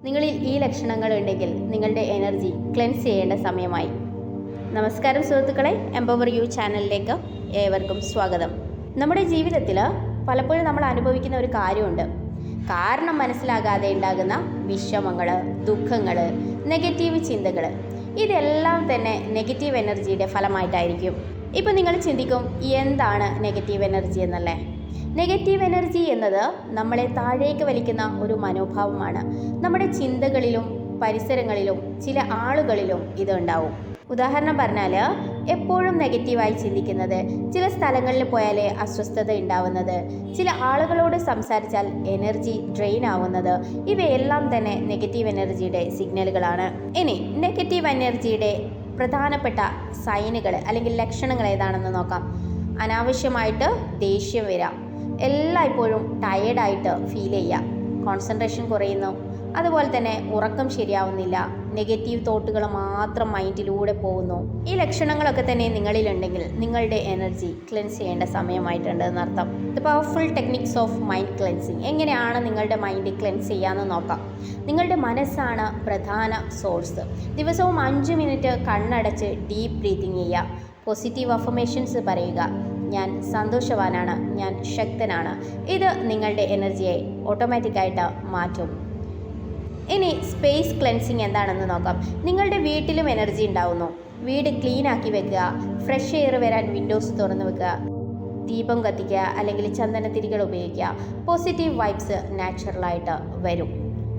നിങ്ങളിൽ ഈ ലക്ഷണങ്ങൾ ഉണ്ടെങ്കിൽ നിങ്ങളുടെ എനർജി ക്ലെൻസ് ചെയ്യേണ്ട സമയമായി. നമസ്കാരം സുഹൃത്തുക്കളെ, എംപവർ യു ചാനലിലേക്ക് ഏവർക്കും സ്വാഗതം. നമ്മുടെ ജീവിതത്തിൽ പലപ്പോഴും നമ്മൾ അനുഭവിക്കുന്ന ഒരു കാര്യമുണ്ട്. കാരണം മനസ്സിലാകാതെ ഉണ്ടാകുന്ന വിഷമങ്ങൾ, ദുഃഖങ്ങൾ, നെഗറ്റീവ് ചിന്തകൾ, ഇതെല്ലാം തന്നെ നെഗറ്റീവ് എനർജിയുടെ ഫലമായിട്ടായിരിക്കും. ഇപ്പം നിങ്ങൾ ചിന്തിക്കും, എന്താണ് നെഗറ്റീവ് എനർജി എന്നല്ലേ? നെഗറ്റീവ് എനർജി എന്നത് നമ്മളെ താഴേക്ക് വലിക്കുന്ന ഒരു മനോഭാവമാണ്. നമ്മുടെ ചിന്തകളിലും പരിസരങ്ങളിലും ചില ആളുകളിലും ഇതുണ്ടാവും. ഉദാഹരണം പറഞ്ഞാൽ, എപ്പോഴും നെഗറ്റീവായി ചിന്തിക്കുന്നത്, ചില സ്ഥലങ്ങളിൽ പോയാൽ അസ്വസ്ഥത ഉണ്ടാവുന്നത്, ചില ആളുകളോട് സംസാരിച്ചാൽ എനർജി ഡ്രെയിൻ ആവുന്നത്, ഇവയെല്ലാം തന്നെ നെഗറ്റീവ് എനർജിയുടെ സിഗ്നലുകളാണ്. ഇനി നെഗറ്റീവ് എനർജിയുടെ പ്രധാനപ്പെട്ട സൈനുകൾ അല്ലെങ്കിൽ ലക്ഷണങ്ങൾ ഏതാണെന്ന് നോക്കാം. അനാവശ്യമായിട്ട് ദേഷ്യം വരാം, എല്ലായ്പ്പോഴും ടയേർഡായിട്ട് ഫീൽ ചെയ്യുക, കോൺസെൻട്രേഷൻ കുറയുന്നു, അതുപോലെ തന്നെ ഉറക്കം ശരിയാവുന്നില്ല, നെഗറ്റീവ് തോട്ടുകൾ മാത്രം മൈൻഡിലൂടെ പോകുന്നു. ഈ ലക്ഷണങ്ങളൊക്കെ തന്നെ നിങ്ങളിലുണ്ടെങ്കിൽ നിങ്ങളുടെ എനർജി ക്ലെൻസ് ചെയ്യേണ്ട സമയമായിട്ടുണ്ട് എന്നർത്ഥം. The powerful techniques of mind cleansing. എങ്ങനെയാണ് നിങ്ങളുടെ മൈൻഡ് ക്ലെൻസ് ചെയ്യാമെന്ന് നോക്കാം. നിങ്ങളുടെ മനസ്സാണ് പ്രധാന സോഴ്സ്. ദിവസവും 5 മിനിറ്റ് കണ്ണടച്ച് ഡീപ്പ് ബ്രീത്തിങ് ചെയ്യുക. പോസിറ്റീവ് അഫർമേഷൻസ് പറയുക. ഞാൻ സന്തോഷവാനാണ്, ഞാൻ ശക്തനാണ്. ഇത് നിങ്ങളുടെ എനർജിയെ ഓട്ടോമാറ്റിക്കായിട്ട് മാറ്റും. ഇനി സ്പേസ് ക്ലെൻസിങ് എന്താണെന്ന് നോക്കാം. നിങ്ങളുടെ വീട്ടിലും എനർജി ഉണ്ടാവുന്നു. വീട് ക്ലീൻ ആക്കി വെക്കുക, ഫ്രഷ് എയർ വരാൻ വിൻഡോസ് തുറന്നു വെക്കുക, ദീപം കത്തിക്കുക, അല്ലെങ്കിൽ ചന്ദനത്തിരികൾ ഉപയോഗിക്കുക. പോസിറ്റീവ് വൈബ്സ് നാച്ചുറലായിട്ട് വരും.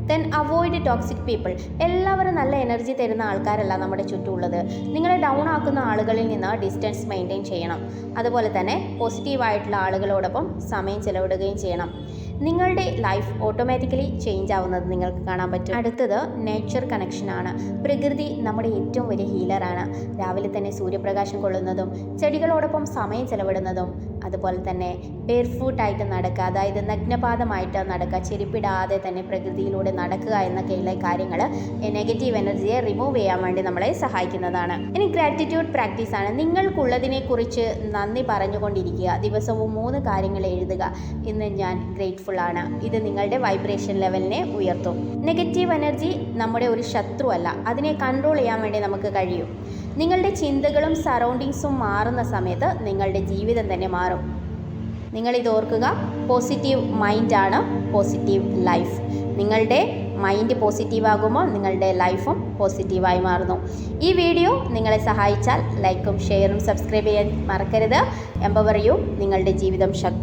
Then avoid toxic people. എല്ലാവരും നല്ല എനർജി തരുന്ന ആൾക്കാരല്ല നമ്മുടെ ചുറ്റുമുള്ളത്. നിങ്ങളെ ഡൗൺ ആക്കുന്ന ആളുകളിൽ നിന്ന് ഡിസ്റ്റൻസ് മെയിൻറ്റെയിൻ ചെയ്യണം. അതുപോലെ തന്നെ പോസിറ്റീവായിട്ടുള്ള ആളുകളോടൊപ്പം സമയം ചെലവിടുകയും ചെയ്യണം. നിങ്ങളുടെ ലൈഫ് ഓട്ടോമാറ്റിക്കലി ചേഞ്ച് ആവുന്നത് നിങ്ങൾക്ക് കാണാൻ പറ്റും. അടുത്തത് നേച്ചർ കണക്ഷനാണ്. പ്രകൃതി നമ്മുടെ ഏറ്റവും വലിയ ഹീലറാണ്. രാവിലെ തന്നെ സൂര്യപ്രകാശം കൊള്ളുന്നതും ചെടികളോടൊപ്പം സമയം ചെലവിടുന്നതും, അതുപോലെ തന്നെ ബെയർഫൂട്ടായിട്ട് നടക്കുക, അതായത് നഗ്നപാതമായിട്ട് നടക്കുക, ചെരുപ്പിടാതെ തന്നെ പ്രകൃതിയിലൂടെ നടക്കുക എന്നൊക്കെയുള്ള കാര്യങ്ങൾ നെഗറ്റീവ് എനർജിയെ റിമൂവ് ചെയ്യാൻ വേണ്ടി നമ്മളെ സഹായിക്കുന്നതാണ്. ഇനി ഗ്രാറ്റിറ്റ്യൂഡ് പ്രാക്ടീസാണ്. നിങ്ങൾക്കുള്ളതിനെക്കുറിച്ച് നന്ദി പറഞ്ഞുകൊണ്ടിരിക്കുക. ദിവസവും 3 കാര്യങ്ങൾ എഴുതുക. ഇന്ന് ഞാൻ ഗ്രേറ്റ്ഫുൾ ആണ്. ഇത് നിങ്ങളുടെ വൈബ്രേഷൻ ലെവലിനെ ഉയർത്തും. നെഗറ്റീവ് എനർജി നമ്മുടെ ഒരു ശത്രുവല്ല, അതിനെ കൺട്രോൾ ചെയ്യാൻ വേണ്ടി നമുക്ക് കഴിയും. നിങ്ങളുടെ ചിന്തകളും സറൗണ്ടിങ്സും മാറുന്ന സമയത്ത് നിങ്ങളുടെ ജീവിതം തന്നെ മാറും. നിങ്ങളിത് ഓർക്കുക, പോസിറ്റീവ് മൈൻഡാണ് പോസിറ്റീവ് ലൈഫ്. നിങ്ങളുടെ മൈൻഡ് പോസിറ്റീവ് ആകുമ്പോൾ നിങ്ങളുടെ ലൈഫും പോസിറ്റീവായി മാറുന്നു. ഈ വീഡിയോ നിങ്ങളെ സഹായിച്ചാൽ ലൈക്കും ഷെയറും സബ്സ്ക്രൈബ് ചെയ്യാൻ മറക്കരുത്. എംപവർ യു, നിങ്ങളുടെ ജീവിതം ശക്തം.